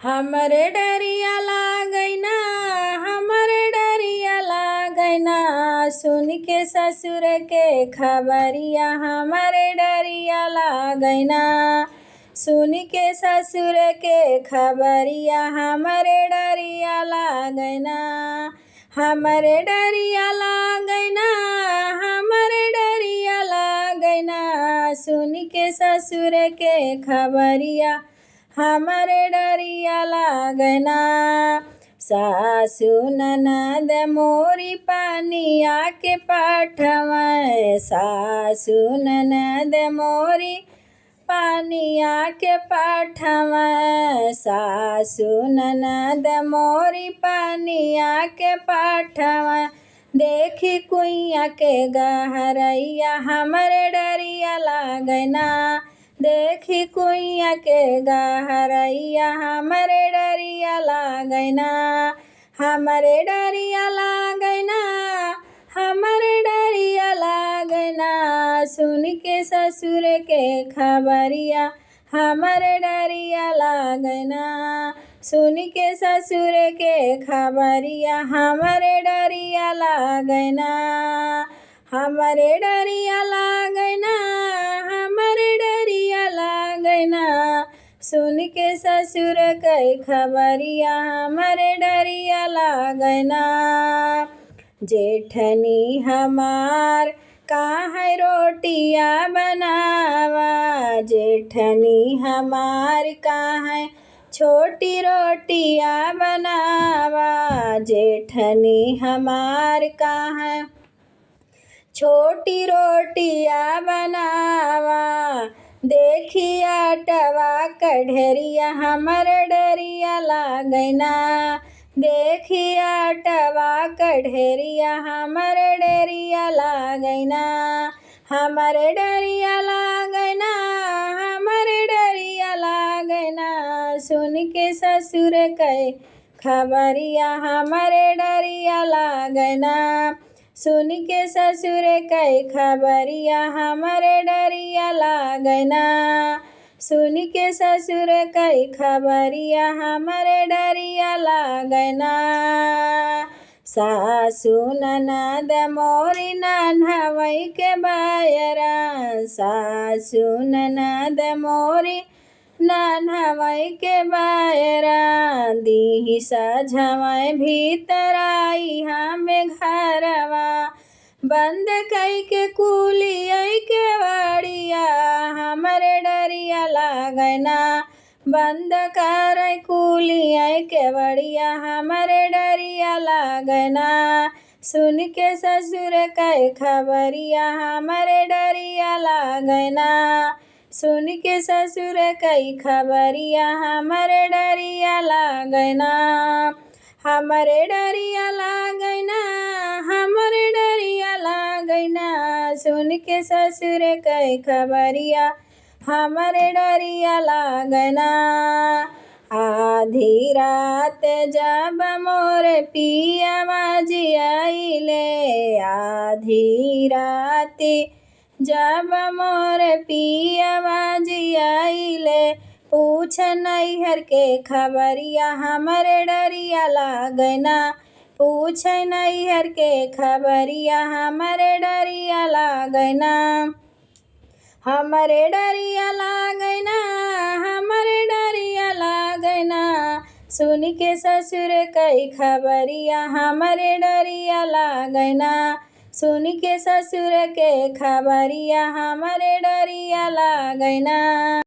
हमरे डरिया लागैना, हमरे डरिया लागैना, सुन के ससुर के खबरिया हमरे डरिया लागैना। सुन के ससुर के खबरिया हमरे डरिया लागैना। हमरे डरिया लागैना, हमरे डरिया लागैना, सुन के ससुर के खबरिया हमरे डरिया लागैना। सासु ननद मोरी पानिया के पाठवै, सासु ननद मोरी पानिया के पाठवै, सासु ननद मोरी पानिया के पाठवै। देखी कुइया के गहरैया हमरे डरिया लागैना। देखी कुइया के गहरैया हमरे डरिया लागैना। हमरे डरिया लागैना, हमरे डरिया लागैना, सुन के ससुर के खबरिया हमरे डरिया लागैना। सुन के ससुर के खबरिया हमरे डरिया लागैना। हमरे डरिया लागैना, हमरे डरिया लागैना, सुन के ससुर के खबरिया हमरे डरिया लागैना। जेठनी हमार काहे रोटिया बनावा, जेठनी हमार काहे छोटी रोटिया बनावा, जेठनी हमार काहे छोटी रोटिया बनावा। देखी आटवा कढ़रिया हमरे डरिया लागैना। देखी आटवा कढ़रिया हमरे डरिया लागैना। हमरे डरिया लागैना, हमरे डरिया लागैना, सुन के ससुर के खबरिया हमरे डरिया लागैना। सुन के ससुर के खबरिया हमरे डरिया लागैना। सुन के ससुर के खबरिया हमरे डरिया लागैना। सासु ननद मोरी नन्हवै के बायरा, सासु ननद मोरी नन्हवै के बायरा, दीही सझवै भीतर आई हमें घरवा। बंद कई के कुलियै के वाड़िया हमरे डरिया लागैना। बंद करै कुलियै के वाड़िया हमरे डरिया लागैना। सुन के ससुर के खबरिया हमरे डरिया लागैना। सुन के ससुर के खबरिया हमरे डरिया लागैना। हमरे डरिया लागैना, हमरे डरिया लागैना, सुन के ससुर के खबरिया हमरे डरिया लागैना। आधी रात जब मोर पियवा जियैले, आधी रात जब मोर पियवा जियैले, पूछ नैहर के खबरिया हमरे डरिया लागैना। पूछ नैहर के खबरिया हमरे डरिया लागैना। हमरे डरिया लागैना, हमरे डरिया लागैना, सुन के ससुर के खबरिया हमरे डरिया लागैना। सुन के ससुर के खबरिया हमरे डरिया लागैना।